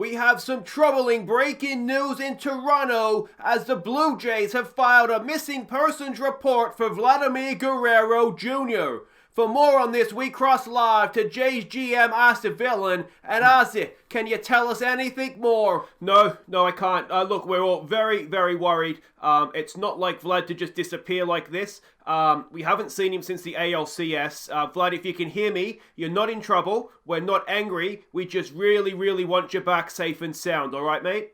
We have some troubling breaking news in Toronto as the Blue Jays have filed a missing persons report for Vladimir Guerrero Jr. For more on this, we cross live to Jays GM Aussie Villain. And Aussie, can you tell us anything more? No, I can't. Look, we're all very, very worried. It's not like Vlad to just disappear like this. We haven't seen him since the ALCS. Vlad, if you can hear me, you're not in trouble. We're not angry. We just really, really want you back safe and sound. All right, mate?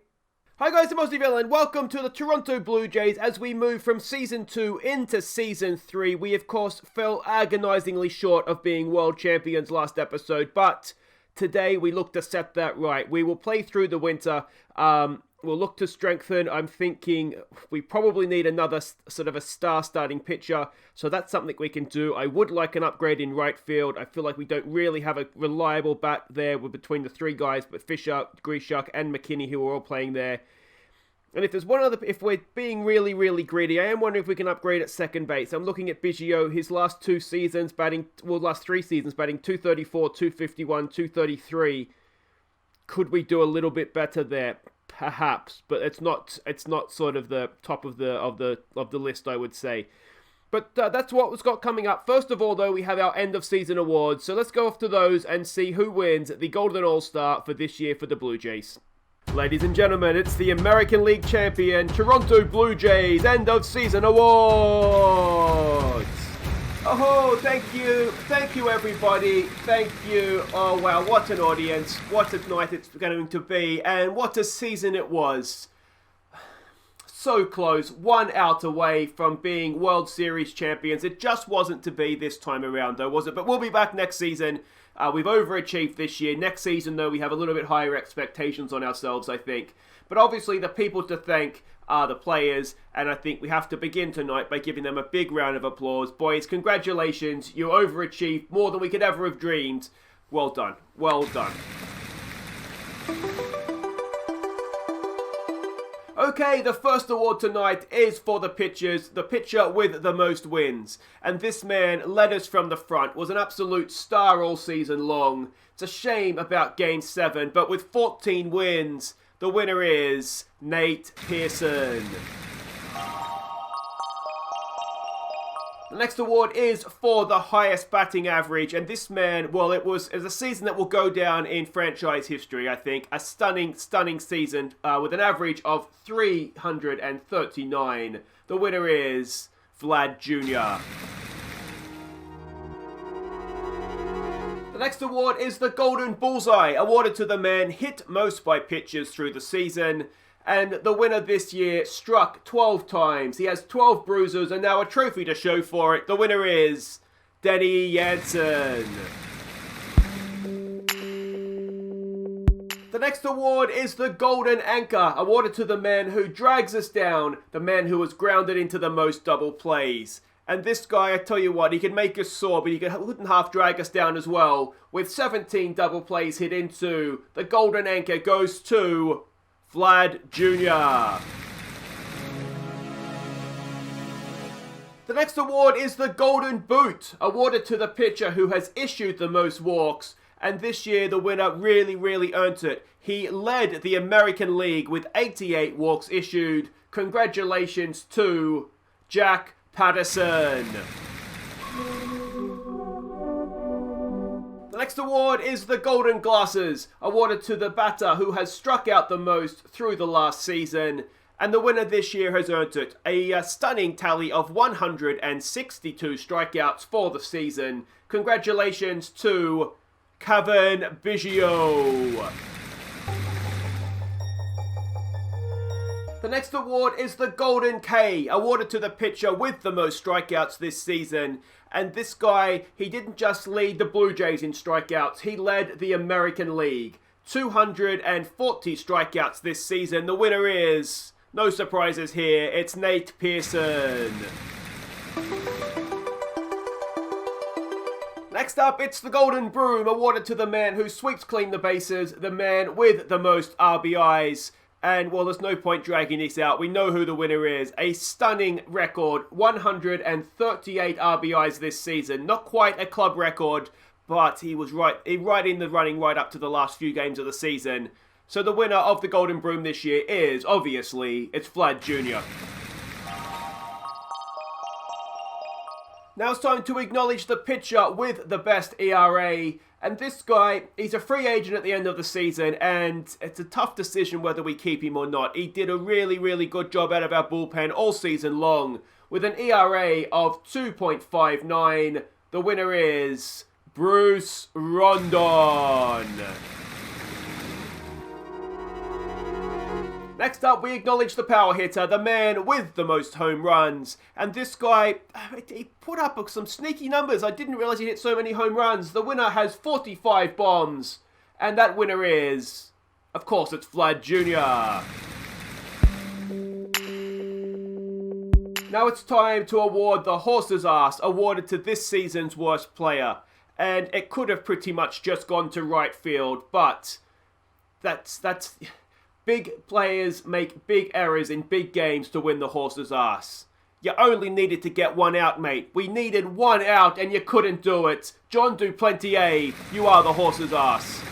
Hi guys, I'm Aussie Villain. Welcome to the Toronto Blue Jays as we move from Season 2 into Season 3. We, of course, fell agonizingly short of being world champions last episode, but today we look to set that right. We will play through the winter. We'll look to strengthen. I'm thinking we probably need another sort of a star starting pitcher, so that's something we can do. I would like an upgrade in right field. I feel like we don't really have a reliable bat there between the three guys, but Fisher, Grishuk, and McKinney, who are all playing there. And if there's one other, if we're being really, really greedy, I am wondering if we can upgrade at second base. I'm looking at Biggio, his last three seasons batting 234, 251, 233. Could we do a little bit better there? Perhaps, but it's not sort of the top of the list, I would say. But that's what we've got coming up. First of all, though, we have our end of season awards. So let's go off to those and see who wins the Golden All-Star for this year for the Blue Jays. Ladies and gentlemen, it's the American League champion, Toronto Blue Jays end of season awards. Oh, thank you everybody, thank you. Oh wow, what an audience, what a night it's going to be, and what a season it was. So close, 1 out away from being World Series champions. It just wasn't to be this time around though, was it? But we'll be back next season. We've overachieved this year. Next season though, we have a little bit higher expectations on ourselves, I think. But obviously the people to thank are the players, and I think we have to begin tonight by giving them a big round of applause. Boys, congratulations, you overachieved more than we could ever have dreamed. Well done, well done. Okay, the first award tonight is for the pitchers, the pitcher with the most wins. And this man led us from the front, was an absolute star all season long. It's a shame about Game 7, but with 14 wins, the winner is Nate Pearson. The next award is for the highest batting average, and this man, well, it was a season that will go down in franchise history, I think. A stunning season with an average of 339. The winner is Vlad Jr. The next award is the Golden Bullseye, awarded to the man hit most by pitchers through the season. And the winner this year struck 12 times. He has 12 bruises and now a trophy to show for it. The winner is Denny Jansen. The next award is the Golden Anchor, awarded to the man who drags us down, the man who was grounded into the most double plays. And this guy, I tell you what, he can make us sore, but he couldn't half drag us down as well. With 17 double plays hit into, the Golden Anchor goes to Vlad Jr. The next award is the Golden Boot, awarded to the pitcher who has issued the most walks. And this year, the winner really, really earned it. He led the American League with 88 walks issued. Congratulations to Jack Patterson. The next award is the Golden Glasses, awarded to the batter who has struck out the most through the last season. And the winner this year has earned it. A stunning tally of 162 strikeouts for the season. Congratulations to Cavan Biggio. The next award is the Golden K, awarded to the pitcher with the most strikeouts this season. And this guy, he didn't just lead the Blue Jays in strikeouts, he led the American League. 240 strikeouts this season. The winner is, no surprises here, it's Nate Pearson. Next up, it's the Golden Broom, awarded to the man who sweeps clean the bases, the man with the most RBIs. And, well, there's no point dragging this out. We know who the winner is. A stunning record, 138 RBIs this season. Not quite a club record, but he was right in the running right up to the last few games of the season. So the winner of the Golden Broom this year is, obviously, it's Vlad Jr. Now it's time to acknowledge the pitcher with the best ERA. And this guy, he's a free agent at the end of the season, and it's a tough decision whether we keep him or not. He did a really, really good job out of our bullpen all season long, with an ERA of 2.59. The winner is Bruce Rondon. Next up, we acknowledge the power hitter, the man with the most home runs. And this guy, he put up some sneaky numbers. I didn't realize he hit so many home runs. The winner has 45 bombs. And that winner is, of course, it's Vlad Jr. Now it's time to award the Horse's Ass, awarded to this season's worst player. And it could have pretty much just gone to right field, but that's... Big players make big errors in big games to win the Horse's Ass. You only needed to get one out, mate. We needed one out and you couldn't do it. John Duplantier, you are the Horse's Ass.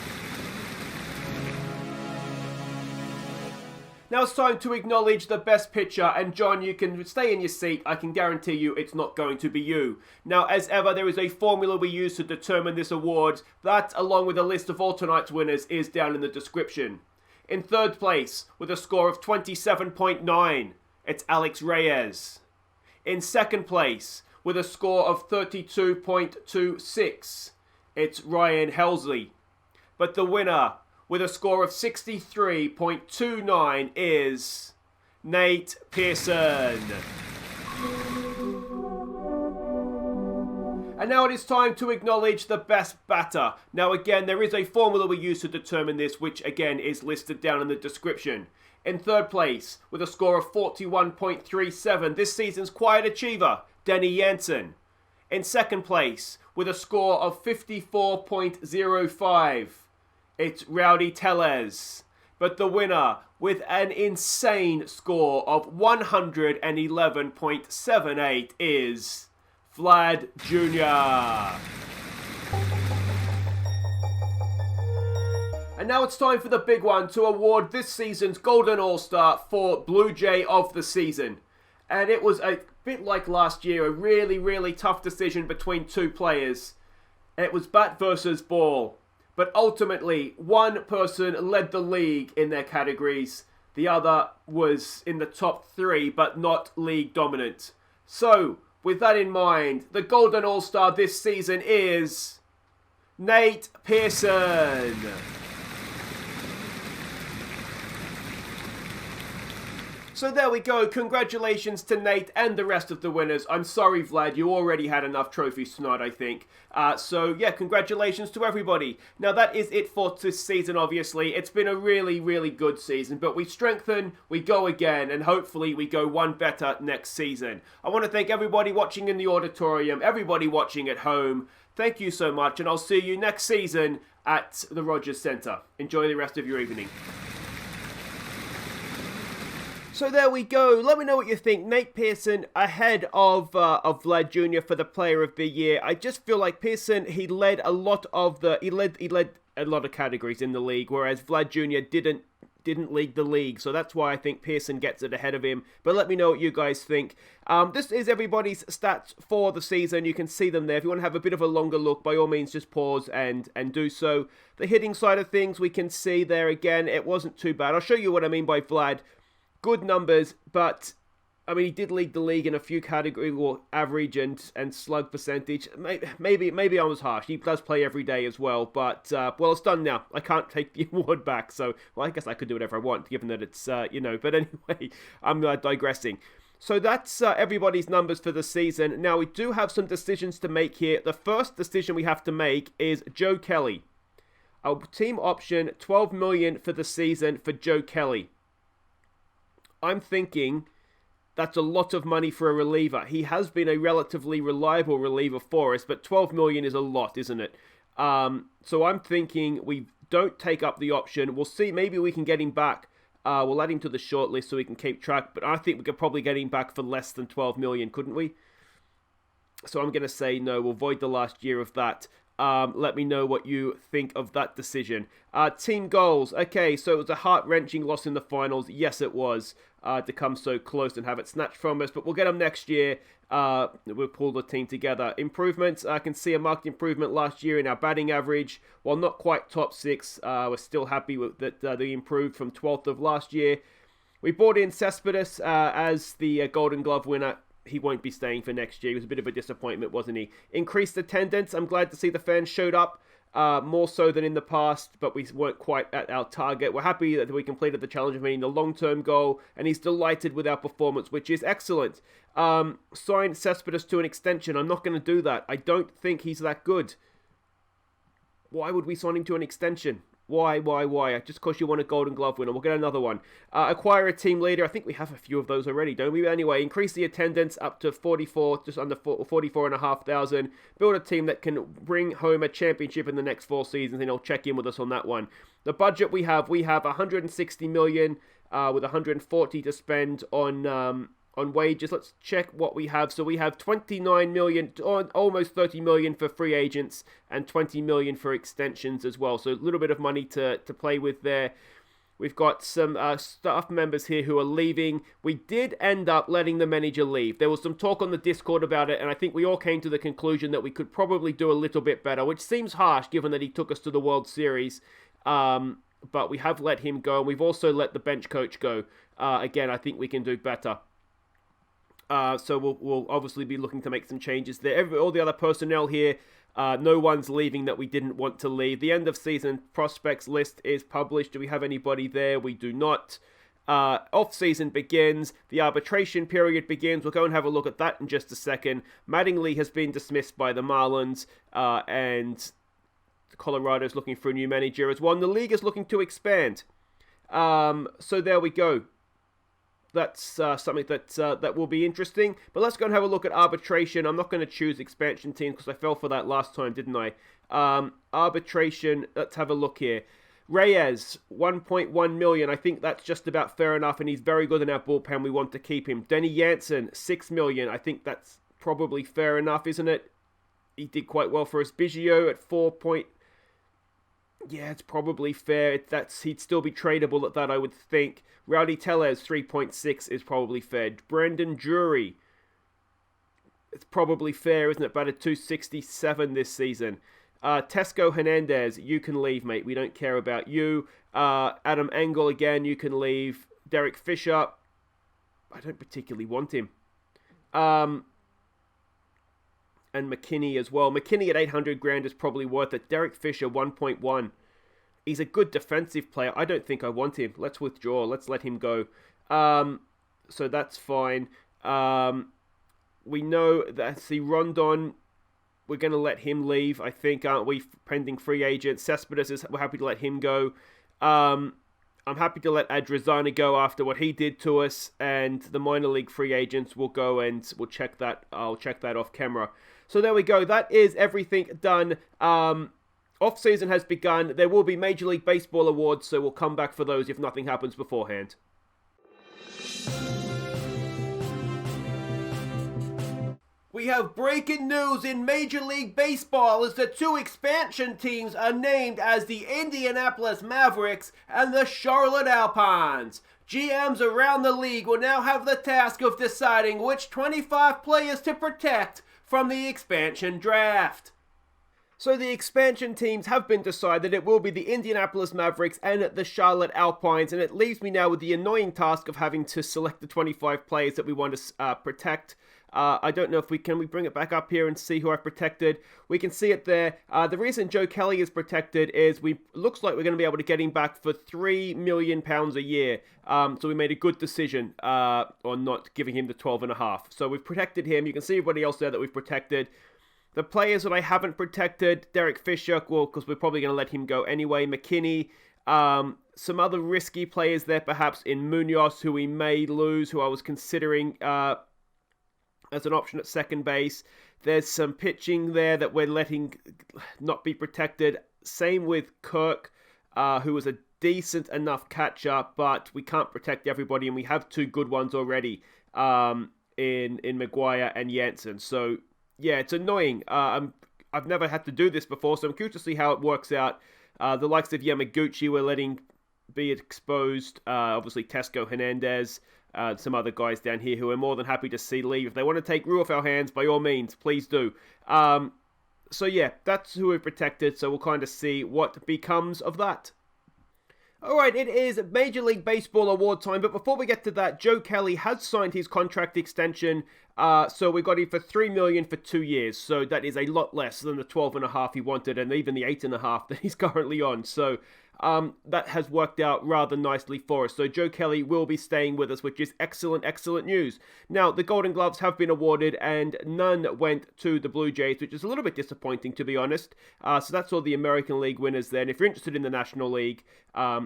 Now it's time to acknowledge the best pitcher, and John, you can stay in your seat. I can guarantee you it's not going to be you. Now, as ever, there is a formula we use to determine this award. That, along with a list of all tonight's winners, is down in the description. In third place, with a score of 27.9, it's Alex Reyes. In second place, with a score of 32.26, it's Ryan Helsley. But the winner, with a score of 63.29, is Nate Pearson. And now it is time to acknowledge the best batter. Now again, there is a formula we use to determine this, which again is listed down in the description. In third place, with a score of 41.37, this season's quiet achiever, Denny Jansen. In second place, with a score of 54.05, it's Rowdy Tellez. But the winner, with an insane score of 111.78, is Vlad Jr. And now it's time for the big one, to award this season's Golden All-Star for Blue Jay of the season. And it was a bit like last year, a really, really tough decision between two players. It was bat versus ball. But ultimately, one person led the league in their categories. The other was in the top three, but not league dominant. So, with that in mind, the Golden All-Star this season is Nate Pearson. So there we go. Congratulations to Nate and the rest of the winners. I'm sorry, Vlad, you already had enough trophies tonight, I think. So yeah, congratulations to everybody. Now that is it for this season, obviously. It's been a really, really good season, but we strengthen, we go again, and hopefully we go one better next season. I want to thank everybody watching in the auditorium, everybody watching at home. Thank you so much, and I'll see you next season at the Rogers Centre. Enjoy the rest of your evening. So there we go. Let me know what you think. Nate Pearson ahead of Vlad Jr. for the Player of the Year. I just feel like Pearson, he led a lot of categories in the league, whereas Vlad Jr. didn't lead the league. So that's why I think Pearson gets it ahead of him. But let me know what you guys think. This is everybody's stats for the season. You can see them there. If you want to have a bit of a longer look, by all means, just pause and do so. The hitting side of things, we can see there again. It wasn't too bad. I'll show you what I mean by Vlad. Good numbers, but I mean, he did lead the league in a few categories, or average and slug percentage. Maybe I was harsh. He does play every day as well, but well, it's done now. I can't take the award back, so well, I guess I could do whatever I want, given that it's But anyway, I'm digressing. So that's everybody's numbers for the season. Now we do have some decisions to make here. The first decision we have to make is Joe Kelly. Our team option, $12 million for the season for Joe Kelly. I'm thinking that's a lot of money for a reliever. He has been a relatively reliable reliever for us, but $12 million is a lot, isn't it? So I'm thinking we don't take up the option. We'll see. Maybe we can get him back. We'll add him to the short list so we can keep track, but I think we could probably get him back for less than $12 million, couldn't we? So I'm going to say no. We'll void the last year of that. Let me know what you think of that decision. Team goals. Okay, so it was a heart-wrenching loss in the finals. Yes, it was, to come so close and have it snatched from us. But we'll get them next year. We'll pull the team together. Improvements. I can see a marked improvement last year in our batting average. While not quite top 6, we're still happy with that they improved from 12th of last year. We brought in Cespedes as the Golden Glove winner. He won't be staying for next year. He was a bit of a disappointment, wasn't he? Increased attendance. I'm glad to see the fans showed up, more so than in the past, but we weren't quite at our target. We're happy that we completed the challenge of meeting the long-term goal, and he's delighted with our performance, which is excellent. Signed Cespedes to an extension. I'm not going to do that. I don't think he's that good. Why would we sign him to an extension? Why? Just because you want a Golden Glove winner. We'll get another one. Acquire a team leader. I think we have a few of those already, don't we? Anyway, increase the attendance up to 44, just under 44,500. Build a team that can bring home a championship in the next 4 seasons, and he'll check in with us on that one. The budget we have 160 million with 140 to spend on wages. Let's check what we have. So we have 29 million, almost 30 million for free agents and 20 million for extensions as well. So a little bit of money to play with there. We've got some staff members here who are leaving. We did end up letting the manager leave. There was some talk on the Discord about it, and I think we all came to the conclusion that we could probably do a little bit better, which seems harsh given that he took us to the World Series. But we have let him go, and we've also let the bench coach go. Again, I think we can do better. So we'll obviously be looking to make some changes there. All the other personnel here, no one's leaving that we didn't want to leave. The end of season prospects list is published. Do we have anybody there? We do not. Off-season begins. The arbitration period begins. We'll go and have a look at that in just a second. Mattingly has been dismissed by the Marlins, and Colorado's looking for a new manager as well. And the league is looking to expand. So there we go. That's something that will be interesting. But let's go and have a look at arbitration. I'm not going to choose expansion teams because I fell for that last time, didn't I? Arbitration, let's have a look here. Reyes, 1.1 million. I think that's just about fair enough, and he's very good in our bullpen. We want to keep him. Denny Jansen, 6 million. I think that's probably fair enough, isn't it? He did quite well for us. Biggio at 4. Yeah, it's probably fair. He'd still be tradable at that, I would think. Rowdy Tellez, 3.6 is probably fair. Brandon Drury, it's probably fair, isn't it? About a 267 this season. Tesco Hernandez, you can leave, mate. We don't care about you. Adam Engel, again, you can leave. Derek Fisher, I don't particularly want him. And McKinney as well. McKinney at 800 grand is probably worth it. Derek Fisher, 1.1. He's a good defensive player. I don't think I want him. Let's withdraw. Let's let him go. So that's fine. We know that Rondon, we're going to let him leave, I think, aren't we? Pending free agent. Cespedes, we're happy to let him go. I'm happy to let Adrizana go after what he did to us. And the minor league free agents will go and we'll check that. I'll check that off camera. So there we go. That is everything done. Off-season has begun. There will be Major League Baseball awards, so we'll come back for those if nothing happens beforehand. We have breaking news in Major League Baseball as the 2 expansion teams are named as the Indianapolis Mavericks and the Charlotte Alpines. GMs around the league will now have the task of deciding which 25 players to protect from the expansion draft. So the expansion teams have been decided. It will be the Indianapolis Mavericks and the Charlotte Alpines, and it leaves me now with the annoying task of having to select the 25 players that we want to protect. I don't know if we bring it back up here and see who I've protected. We can see it there. The reason Joe Kelly is protected is looks like we're going to be able to get him back for £3 million a year. So we made a good decision on not giving him the 12.5. So we've protected him. You can see everybody else there that we've protected. The players that I haven't protected, Derek Fisher, well, because we're probably going to let him go anyway. McKinney, some other risky players there, perhaps in Munoz, who we may lose, who I was considering as an option at second base. There's some pitching there that we're letting not be protected. Same with Kirk, who was a decent enough catcher, but we can't protect everybody, and we have 2 good ones already in Maguire and Jansen. So yeah, it's annoying. I'm I've never had to do this before, so I'm curious to see how it works out. The likes of Yamaguchi were letting be exposed. Obviously, Tesco Hernandez, some other guys down here who are more than happy to see leave. If they want to take Rue off our hands, by all means, please do. So yeah, that's who we've protected, so we'll kind of see what becomes of that. Alright, it is Major League Baseball award time, but before we get to that, Joe Kelly has signed his contract extension, so we got him for $3 million for 2 years, so that is a lot less than the $12.5 he wanted, and even the $8.5 that he's currently on, so that has worked out rather nicely for us. So Joe Kelly will be staying with us, which is excellent, excellent news. Now, the Golden Gloves have been awarded, and none went to the Blue Jays, which is a little bit disappointing, to be honest. So that's all the American League winners there. And if you're interested in the National League,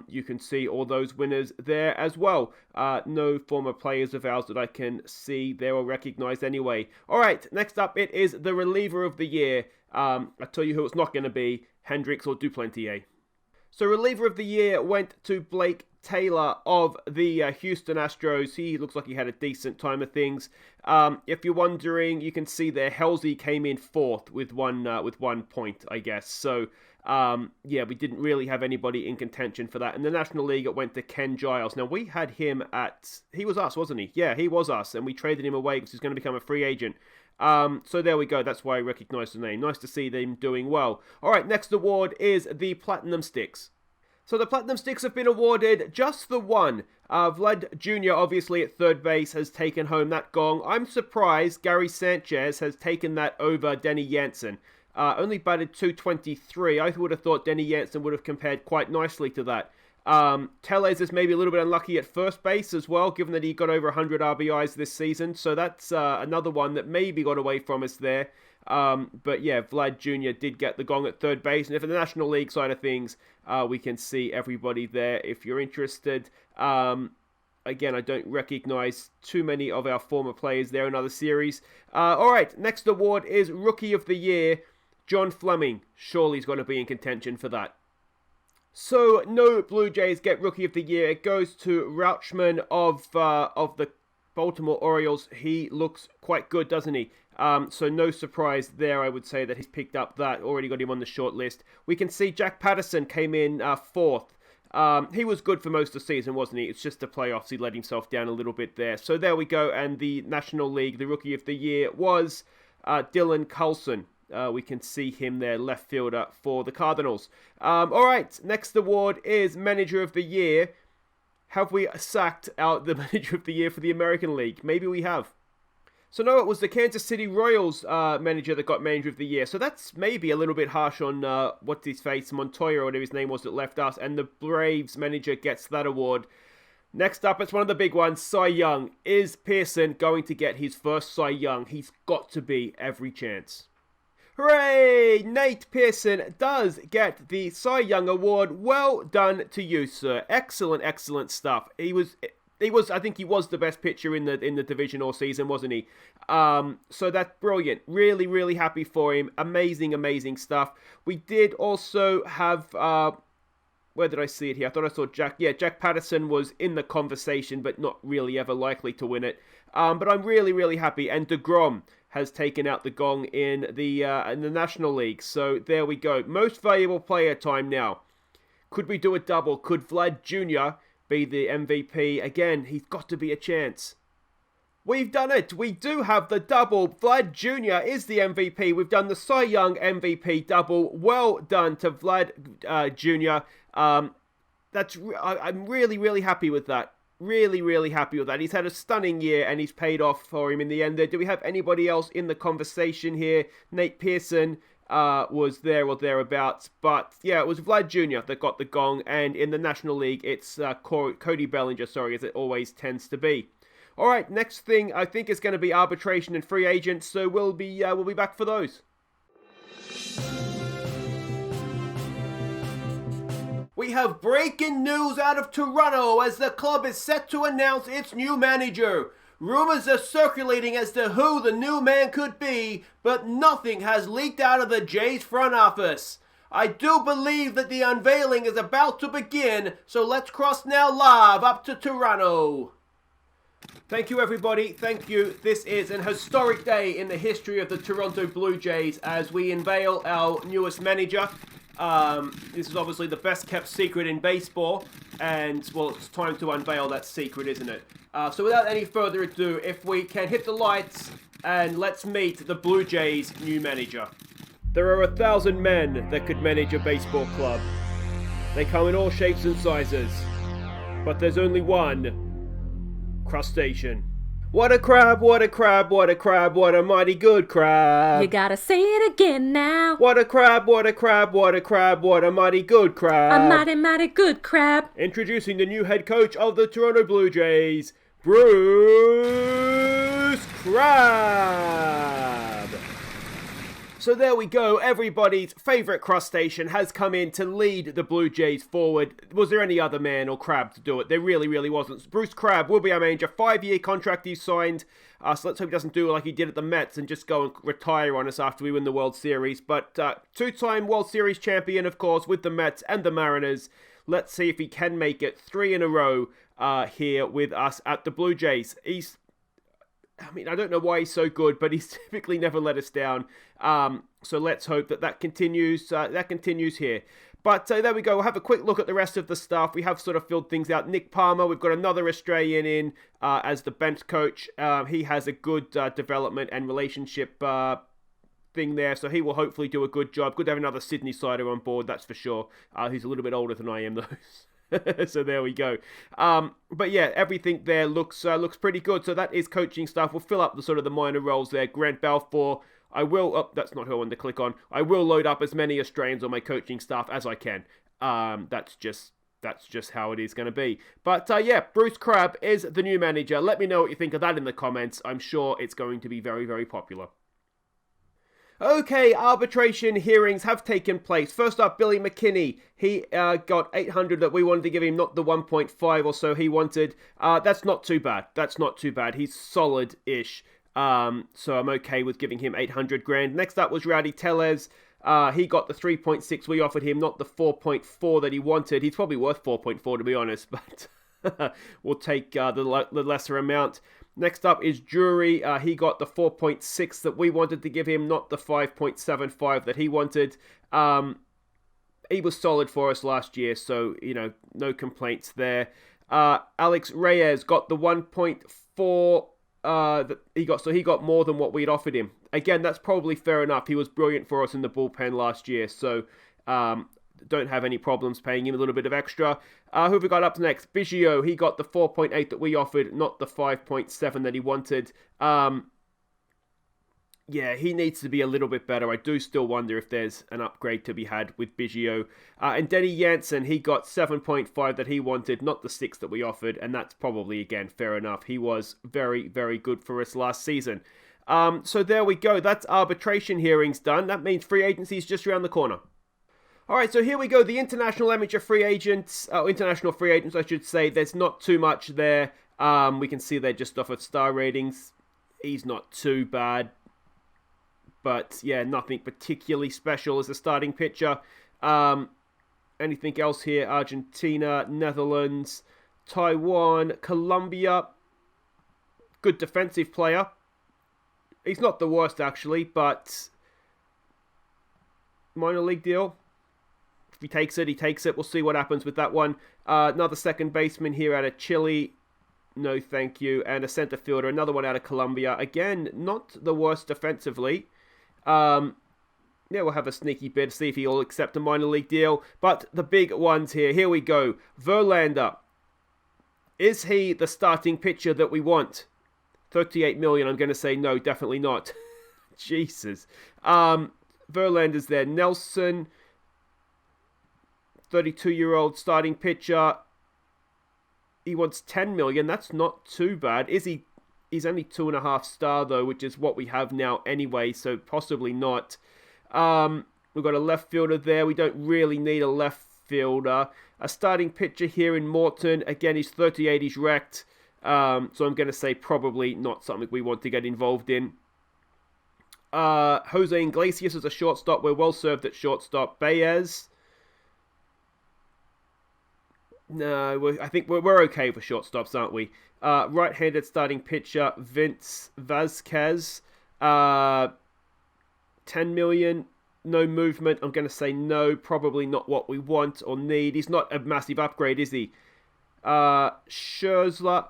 you can see all those winners there as well. No former players of ours that I can see there or recognize anyway. All right, next up, it is the reliever of the year. I'll tell you who it's not going to be, Hendricks or Duplantier. So reliever of the year went to Blake Taylor of the Houston Astros. He looks like he had a decent time of things. If you're wondering, you can see there Halsey came in fourth with 1 point, I guess. So yeah, we didn't really have anybody in contention for that. In the National League, it went to Ken Giles. Now we had him he was us, wasn't he? Yeah, he was us, and we traded him away because he's going to become a free agent. So there we go. That's why I recognize the name. Nice to see them doing well. All right, next award is the Platinum Sticks. So the Platinum Sticks have been awarded, just the one. Vlad Jr., obviously at third base, has taken home that gong. I'm surprised Gary Sanchez has taken that over Denny Jansen. Only batted .223. I would have thought Denny Jansen would have compared quite nicely to that. Tellez is maybe a little bit unlucky at first base as well, given that he got over 100 RBIs this season. So that's another one that maybe got away from us there. But yeah, Vlad Jr. did get the gong at third base. And if in the National League side of things, we can see everybody there if you're interested. Again, I don't recognize too many of our former players there in other series. All right, next award is Rookie of the Year, John Fleming. Surely he's going to be in contention for that. So, no Blue Jays get Rookie of the Year. It goes to Rauchman of the Baltimore Orioles. He looks quite good, doesn't he? So no surprise there, I would say, that he's picked up that. Already got him on the short list. We can see Jack Patterson came in fourth. He was good for most of the season, wasn't he? It's just the playoffs. He let himself down a little bit there. So there we go. And the National League, the Rookie of the Year was Dylan Carlson. We can see him there, left fielder for the Cardinals. All right, next award is Manager of the Year. Have we sacked out the Manager of the Year for the American League? Maybe we have. So no, it was the Kansas City Royals manager that got Manager of the Year. So that's maybe a little bit harsh on what's his face, Montoya or whatever his name was that left us. And the Braves manager gets that award. Next up, it's one of the big ones, Cy Young. Is Pearson going to get his first Cy Young? He's got to be every chance. Hooray! Nate Pearson does get the Cy Young Award. Well done to you, sir. Excellent, excellent stuff. I think he was the best pitcher in the division all season, wasn't he? So that's brilliant. Really, really happy for him. Amazing, amazing stuff. We did also have, where did I see it here? I thought I saw Jack Patterson was in the conversation, but not really ever likely to win it. But I'm really, really happy. And DeGrom has taken out the gong in the National League. So there we go. Most valuable player time now. Could we do a double? Could Vlad Jr. be the MVP? Again, he's got to be a chance. We've done it. We do have the double. Vlad Jr. is the MVP. We've done the Cy Young MVP double. Well done to Vlad Jr. I'm really, really happy with that. Really, really happy with that. He's had a stunning year and he's paid off for him in the end there. Do we have anybody else in the conversation here? Nate Pearson was there or thereabouts. But yeah, it was Vlad Jr. that got the gong. And in the National League, it's Cody Bellinger, as it always tends to be. All right, next thing I think is going to be arbitration and free agents. So we'll be back for those. We have breaking news out of Toronto as the club is set to announce its new manager. Rumors are circulating as to who the new man could be, but nothing has leaked out of the Jays front office. I do believe that the unveiling is about to begin, so let's cross now live up to Toronto. Thank you, everybody. Thank you. This is an historic day in the history of the Toronto Blue Jays as we unveil our newest manager. This is obviously the best kept secret in baseball, and, well, it's time to unveil that secret, isn't it? So without any further ado, if we can hit the lights, and let's meet the Blue Jays' new manager. There are 1,000 men that could manage a baseball club. They come in all shapes and sizes, but there's only one crustacean. What a crab, what a crab, what a crab, what a mighty good crab. You gotta say it again now. What a crab, what a crab, what a crab, what a mighty good crab. A mighty, mighty good crab. Introducing the new head coach of the Toronto Blue Jays, Bruce Crab. So there we go, everybody's favourite crustacean has come in to lead the Blue Jays forward. Was there any other man or crab to do it? There really wasn't. Bruce Crab will be our manager. 5-year contract he signed. So let's hope he doesn't do like he did at the Mets and just go and retire on us after we win the World Series. But two-time World Series champion, of course, with the Mets and the Mariners. Let's see if he can make it 3 in a row here with us at the Blue Jays. I don't know why he's so good, but he's typically never let us down. So let's hope that continues. That continues here. But there we go. We'll have a quick look at the rest of the stuff. We have sort of filled things out. Nick Palmer, we've got another Australian in as the bench coach. He has a good development and relationship thing there, so he will hopefully do a good job. Good to have another Sydney sider on board, that's for sure. He's a little bit older than I am, though. So there we go. But yeah, everything there looks pretty good. So that is coaching stuff. We'll fill up the sort of the minor roles there. Grant Balfour. That's not who I wanted to click on. I will load up as many Australians on my coaching staff as I can. That's just how it is going to be. But yeah, Bruce Crab is the new manager. Let me know what you think of that in the comments. I'm sure it's going to be very, very popular. Okay, arbitration hearings have taken place. First up, Billy McKinney. He got 800 that we wanted to give him, not the 1.5 or so he wanted. That's not too bad. He's solid-ish. So I'm okay with giving him 800 grand. Next up was Rowdy Tellez. He got the 3.6 we offered him, not the 4.4 that he wanted. He's probably worth 4.4 to be honest, but we'll take the lesser amount. Next up is Jury. He got the 4.6 that we wanted to give him, not the 5.75 that he wanted. He was solid for us last year, so, no complaints there. Alex Reyes got the 1.4 that he got, so he got more than what we'd offered him. Again, that's probably fair enough. He was brilliant for us in the bullpen last year, so don't have any problems paying him a little bit of extra. Who have we got up next? Biggio, he got the 4.8 that we offered, not the 5.7 that he wanted. Yeah, he needs to be a little bit better. I do still wonder if there's an upgrade to be had with Biggio. And Denny Jansen, he got 7.5 that he wanted, not the 6 that we offered, and that's probably, again, fair enough. He was very, very good for us last season. So there we go. That's arbitration hearings done. That means free agency is just around the corner. Alright, so here we go. The international amateur free agents, international free agents, I should say. There's not too much there. We can see they're just off of star ratings. He's not too bad. But, yeah, nothing particularly special as a starting pitcher. Anything else here? Argentina, Netherlands, Taiwan, Colombia. Good defensive player. He's not the worst, actually, but minor league deal. If he takes it, he takes it. We'll see what happens with that one. Another second baseman here out of Chile. No, thank you. And a center fielder, another one out of Colombia. Again, not the worst defensively. Yeah, we'll have a sneaky bid, see if he'll accept a minor league deal. But the big ones here we go. Verlander. Is he the starting pitcher that we want? 38 million, I'm going to say no, definitely not. Jesus. Verlander's there. Nelson, 32-year-old starting pitcher. He wants 10 million. That's not too bad. Is he? He's only 2.5 star, though, which is what we have now anyway, so possibly not. We've got a left fielder there. We don't really need a left fielder. A starting pitcher here in Morton. Again, he's 38. He's wrecked. So I'm going to say probably not something we want to get involved in. Jose Iglesias is a shortstop. We're well served at shortstop. Baez. No, I think we're okay for shortstops, aren't we? Right-handed starting pitcher Vince Vasquez. 10 million, no movement. I'm going to say no, probably not what we want or need. He's not a massive upgrade, is he? Scherzer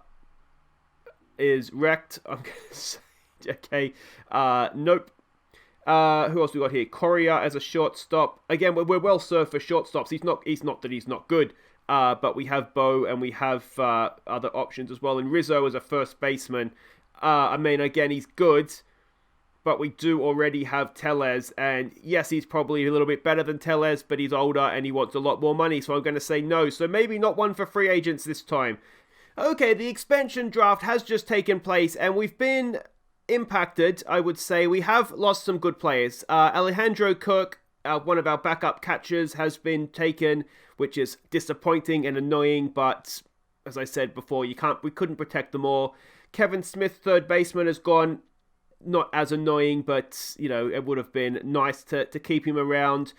is wrecked. I'm going to say, okay. Nope. Who else we got here? Correa as a shortstop. Again, we're well served for shortstops. He's not that he's not good. But we have Bo and we have other options as well. And Rizzo as a first baseman. I mean, again, he's good. But we do already have Tellez, and yes, he's probably a little bit better than Tellez, but he's older and he wants a lot more money, so I'm going to say no. So maybe not one for free agents this time. Okay, the expansion draft has just taken place, and we've been impacted, I would say. We have lost some good players. Alejandro Kirk, one of our backup catchers, has been taken, which is disappointing and annoying, but as I said before, we couldn't protect them all. Kevin Smith, third baseman, has gone. Not as annoying, but, it would have been nice to keep him around.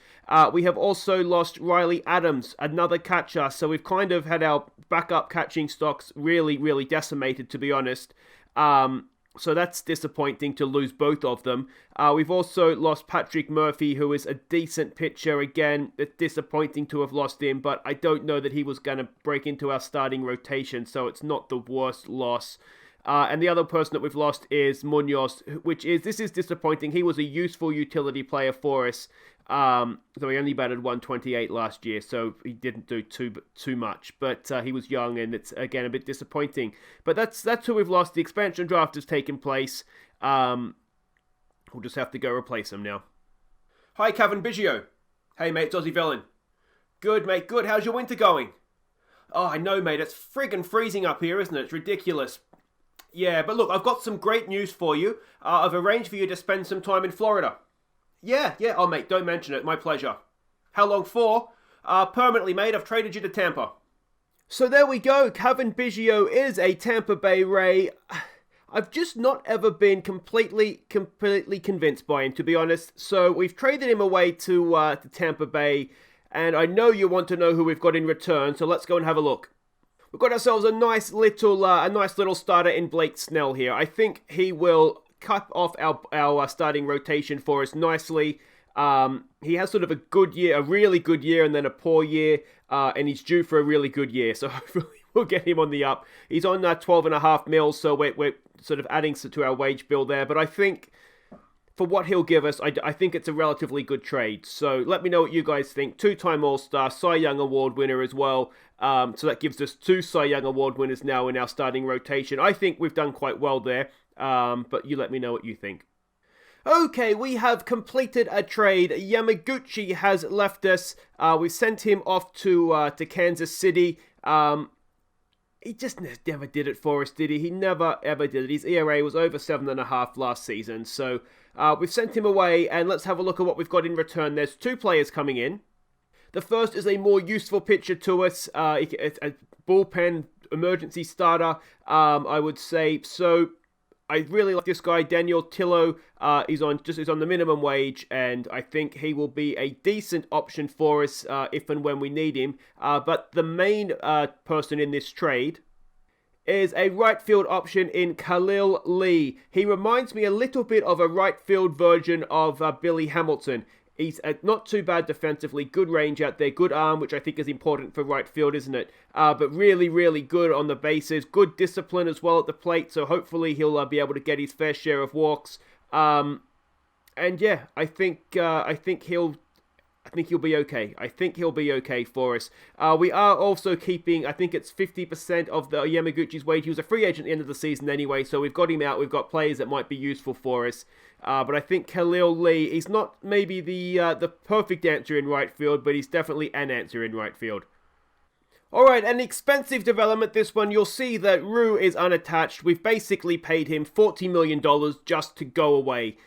We have also lost Riley Adams, another catcher. So we've kind of had our backup catching stocks really, really decimated, to be honest. So that's disappointing to lose both of them. We've also lost Patrick Murphy, who is a decent pitcher. Again, it's disappointing to have lost him, but I don't know that he was going to break into our starting rotation, so it's not the worst loss. And the other person that we've lost is Munoz, this is disappointing. He was a useful utility player for us, though he only batted 128 last year, so he didn't do too much. But he was young, and it's, again, a bit disappointing. But that's who we've lost. The expansion draft has taken place. We'll just have to go replace him now. Hi, Cavan, Biggio. Hey, mate, it's Aussie Villain. Good, mate, good. How's your winter going? Oh, I know, mate. It's friggin' freezing up here, isn't it? It's ridiculous. Yeah, but look, I've got some great news for you. I've arranged for you to spend some time in Florida. Yeah. Oh, mate, don't mention it. My pleasure. How long for? Permanently, mate. I've traded you to Tampa. So there we go. Cavan Biggio is a Tampa Bay Ray. I've just not ever been completely convinced by him, to be honest. So we've traded him away to Tampa Bay, and I know you want to know who we've got in return, so let's go and have a look. We've got ourselves a nice little starter in Blake Snell here. I think he will cut off our starting rotation for us nicely. He has sort of a good year, a really good year, and then a poor year, and he's due for a really good year. So hopefully we'll get him on the up. He's on 12.5 mil, so we're sort of adding to our wage bill there. But I think for what he'll give us, I think it's a relatively good trade. So let me know what you guys think. Two-time All-Star, Cy Young Award winner as well. So that gives us 2 Cy Young Award winners now in our starting rotation. I think we've done quite well there, but you let me know what you think. Okay, we have completed a trade. Yamaguchi has left us. We sent him off to Kansas City. He just never did it for us, did he? He never, ever did it. His ERA was over 7.5 last season. So we've sent him away, and let's have a look at what we've got in return. There's 2 players coming in. The first is a more useful pitcher to us. It's a bullpen emergency starter, I would say. So I really like this guy, Daniel Tillo. He's on the minimum wage, and I think he will be a decent option for us if and when we need him. But the main person in this trade is a right field option in Khalil Lee. He reminds me a little bit of a right field version of Billy Hamilton. He's not too bad defensively, good range out there, good arm, which I think is important for right field, isn't it? But really, really good on the bases, good discipline as well at the plate, so hopefully he'll be able to get his fair share of walks. And yeah, I think he'll be okay. I think he'll be okay for us. We are also keeping, I think it's 50% of the Yamaguchi's wage. He was a free agent at the end of the season anyway, so we've got him out. We've got players that might be useful for us. But I think Khalil Lee, he's not maybe the perfect answer in right field, but he's definitely an answer in right field. Alright, an expensive development this one. You'll see that Rue is unattached. We've basically paid him $40 million just to go away.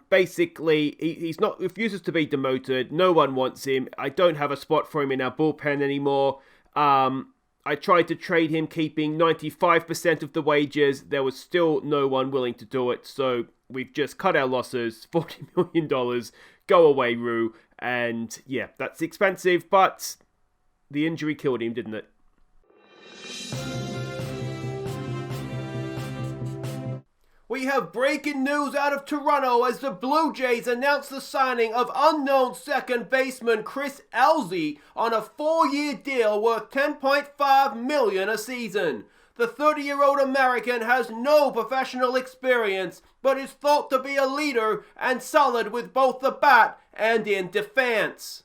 Basically, he's not refuses to be demoted. No one wants him. I don't have a spot for him in our bullpen anymore. I tried to trade him, keeping 95% of the wages. There was still no one willing to do it, so we've just cut our losses. $40 million. Go away, Rue. And yeah, that's expensive, but the injury killed him, didn't it? We have breaking news out of Toronto as the Blue Jays announced the signing of unknown second baseman Chris Elzy on a 4-year deal worth $10.5 million a season. The 30-year-old American has no professional experience, but is thought to be a leader and solid with both the bat and in defense.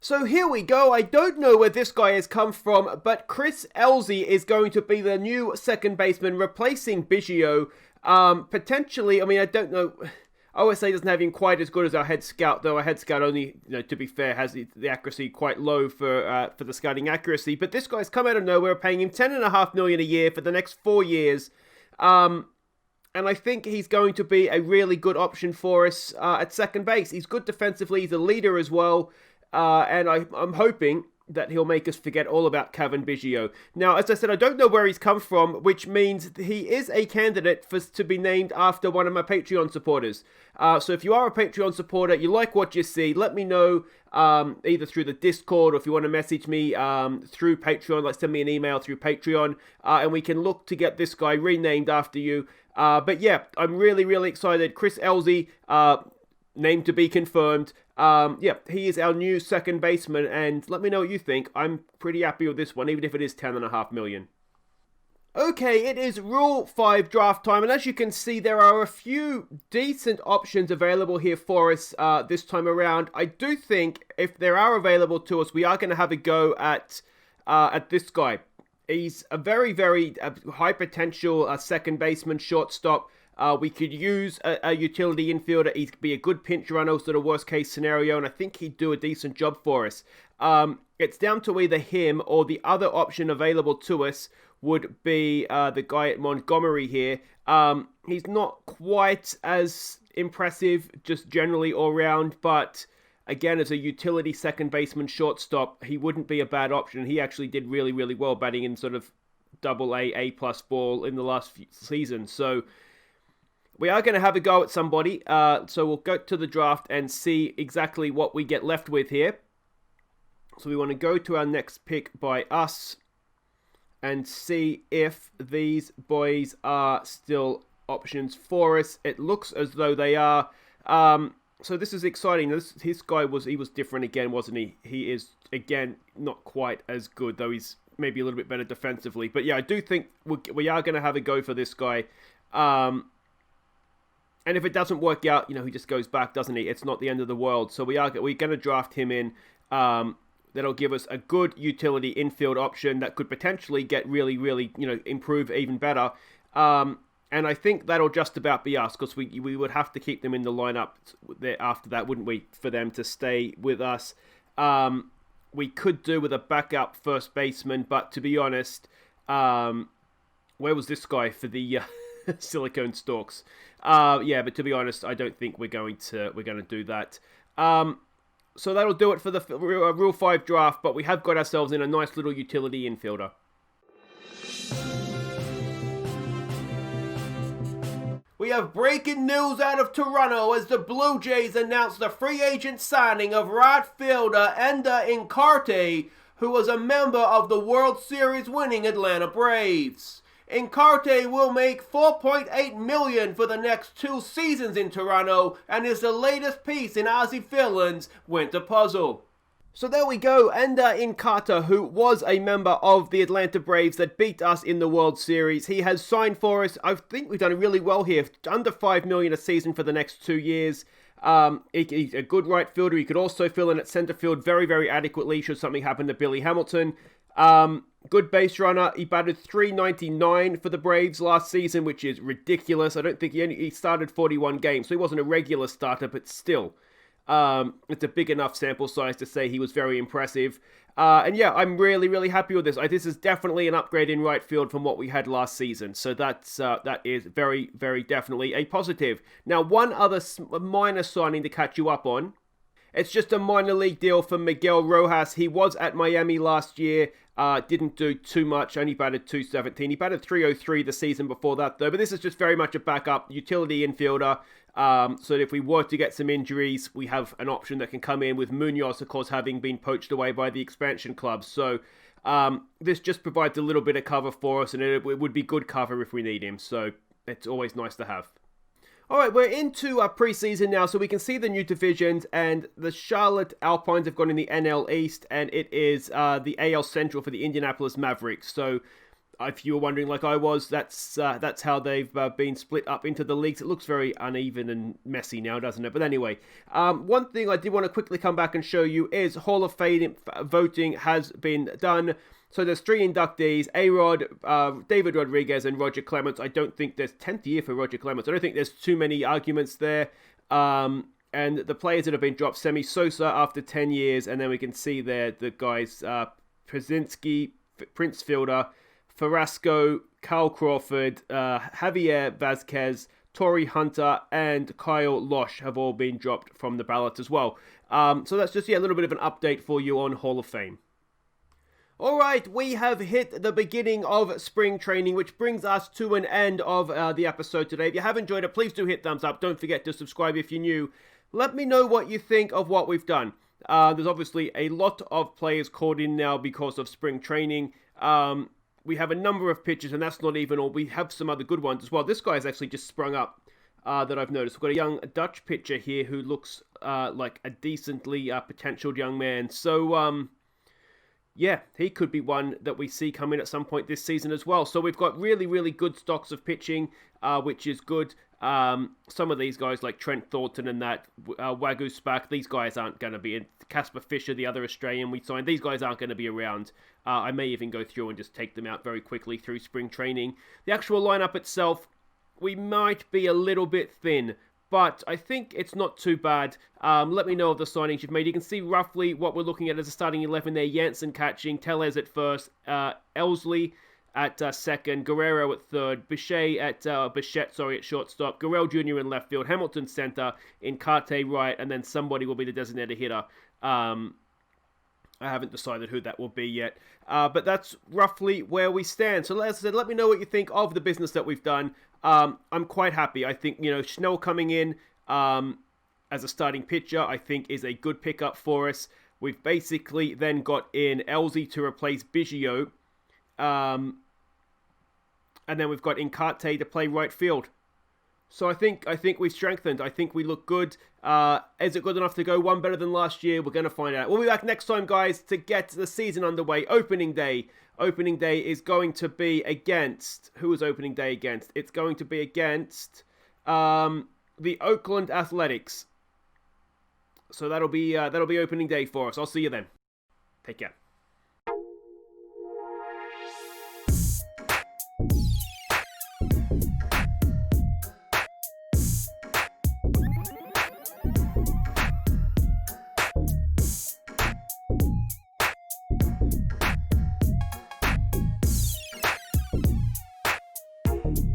So here we go. I don't know where this guy has come from, but Chris Elzy is going to be the new second baseman replacing Biggio. Potentially, I mean, I don't know. OSA doesn't have him quite as good as our head scout, though our head scout only, to be fair, has the accuracy quite low for the scouting accuracy. But this guy's come out of nowhere, paying him $10.5 million a year for the next 4 years. And I think he's going to be a really good option for us at second base. He's good defensively. He's a leader as well. And I'm hoping that he'll make us forget all about Cavan Biggio. Now, as I said, I don't know where he's come from, which means he is a candidate to be named after one of my Patreon supporters. So if you are a Patreon supporter, you like what you see, let me know either through the Discord or if you want to message me through Patreon, like send me an email through Patreon, and we can look to get this guy renamed after you. But yeah, I'm really, really excited. Chris Elzy, name to be confirmed. Yeah, he is our new second baseman, and let me know what you think. I'm pretty happy with this one, even if it is $10.5 million. Okay, it is Rule 5 draft time, and as you can see, there are a few decent options available here for us this time around. I do think if there are available to us, we are going to have a go at this guy. He's a very, very high potential second baseman, shortstop. We could use a utility infielder. He'd be a good pinch runner, sort of worst case scenario, and I think he'd do a decent job for us. It's down to either him or the other option available to us would be the guy at Montgomery here. He's not quite as impressive, just generally all round, but again, as a utility second baseman shortstop, he wouldn't be a bad option. He actually did really, really well batting in sort of AA, A+ ball in the last few seasons. So we are going to have a go at somebody, so we'll go to the draft and see exactly what we get left with here. So we want to go to our next pick by us and see if these boys are still options for us. It looks as though they are. So this is exciting. His guy was different again, wasn't he? He is, again, not quite as good, though he's maybe a little bit better defensively. But yeah, I do think we are going to have a go for this guy. And if it doesn't work out, he just goes back, doesn't he? It's not the end of the world. So we're going to draft him in. That'll give us a good utility infield option that could potentially get really, really, improve even better. And I think that'll just about be us, because we would have to keep them in the lineup there after that, wouldn't we, for them to stay with us. We could do with a backup first baseman, but to be honest, where was this guy for the silicone stalks? Yeah, but to be honest, I don't think we're going to do that. So that'll do it for the Rule 5 draft, but we have got ourselves in a nice little utility infielder. We have breaking news out of Toronto as the Blue Jays announced the free agent signing of right fielder Ender Inciarte, who was a member of the World Series winning Atlanta Braves. Inciarte will make $4.8 million for the next 2 seasons in Toronto and is the latest piece in Aussie Finland's winter puzzle. So there we go, Ender Inciarte, who was a member of the Atlanta Braves that beat us in the World Series. He has signed for us. I think we've done really well here. Under $5 million a season for the next 2 years. He's a good right fielder. He could also fill in at center field very, very adequately should something happen to Billy Hamilton. Good base runner. He batted .399 for the Braves last season, which is ridiculous. I don't think he started 41 games, so he wasn't a regular starter, but still. It's a big enough sample size to say he was very impressive. And yeah, I'm really, really happy with this. This is definitely an upgrade in right field from what we had last season. So that is very, very definitely a positive. Now, one other minor signing to catch you up on. It's just a minor league deal for Miguel Rojas. He was at Miami last year. Didn't do too much. Only batted .217. He batted .303 the season before that, though. But this is just very much a backup utility infielder. So that if we were to get some injuries, we have an option that can come in with Munoz, of course, having been poached away by the expansion clubs. So This just provides a little bit of cover for us, and it would be good cover if we need him, so it's always nice to have. Alright, we're into our preseason now, so we can see the new divisions, and the Charlotte Alpines have gone in the NL East, and it is the AL Central for the Indianapolis Mavericks. So, if you were wondering like I was, that's how they've been split up into the leagues. It looks very uneven and messy now, doesn't it? But anyway, one thing I did want to quickly come back and show you is Hall of Fame voting has been done. So there's 3 inductees, A-Rod, David Rodriguez, and Roger Clemens. I don't think there's 10th year for Roger Clemens. I don't think there's too many arguments there. And the players that have been dropped, Sammy Sosa after 10 years, and then we can see there the guys, Przinski, Prince Fielder, Farasco, Carl Crawford, Javier Vazquez, Torrey Hunter, and Kyle Losh have all been dropped from the ballot as well. So that's just a little bit of an update for you on Hall of Fame. Alright, we have hit the beginning of spring training, which brings us to an end of the episode today. If you have enjoyed it, please do hit thumbs up. Don't forget to subscribe if you're new. Let me know what you think of what we've done. There's obviously a lot of players called in now because of spring training. We have a number of pitchers, and that's not even all. We have some other good ones as well. This guy has actually just sprung up that I've noticed. We've got a young Dutch pitcher here who looks like a decently potential young man. So, yeah, he could be one that we see come in at some point this season as well. So we've got really, really good stocks of pitching, which is good. Some of these guys like Trent Thornton and that, Wagyu Spak, these guys aren't going to be in. Casper Fisher, the other Australian we signed, these guys aren't going to be around. I may even go through and just take them out very quickly through spring training. The actual lineup itself, we might be a little bit thin, but I think it's not too bad. Let me know of the signings you've made. You can see roughly what we're looking at as a starting 11 there. Jansen catching, Tellez at first, Elsley at second, Guerrero at third, Bichette at shortstop, Guerrero Jr. in left field, Hamilton center, Incarte right, and then somebody will be the designated hitter. I haven't decided who that will be yet, but that's roughly where we stand. So as I said, let me know what you think of the business that we've done. I'm quite happy. I think, Schnell coming in as a starting pitcher, I think is a good pickup for us. We've basically then got in Elsie to replace Biggio, and then we've got Incarte to play right field. So I think we've strengthened. I think we look good. Is it good enough to go one better than last year? We're going to find out. We'll be back next time, guys, to get the season underway. Opening day. Opening day is going to be against... Who is opening day against? It's going to be against the Oakland Athletics. So that'll be opening day for us. I'll see you then. Take care.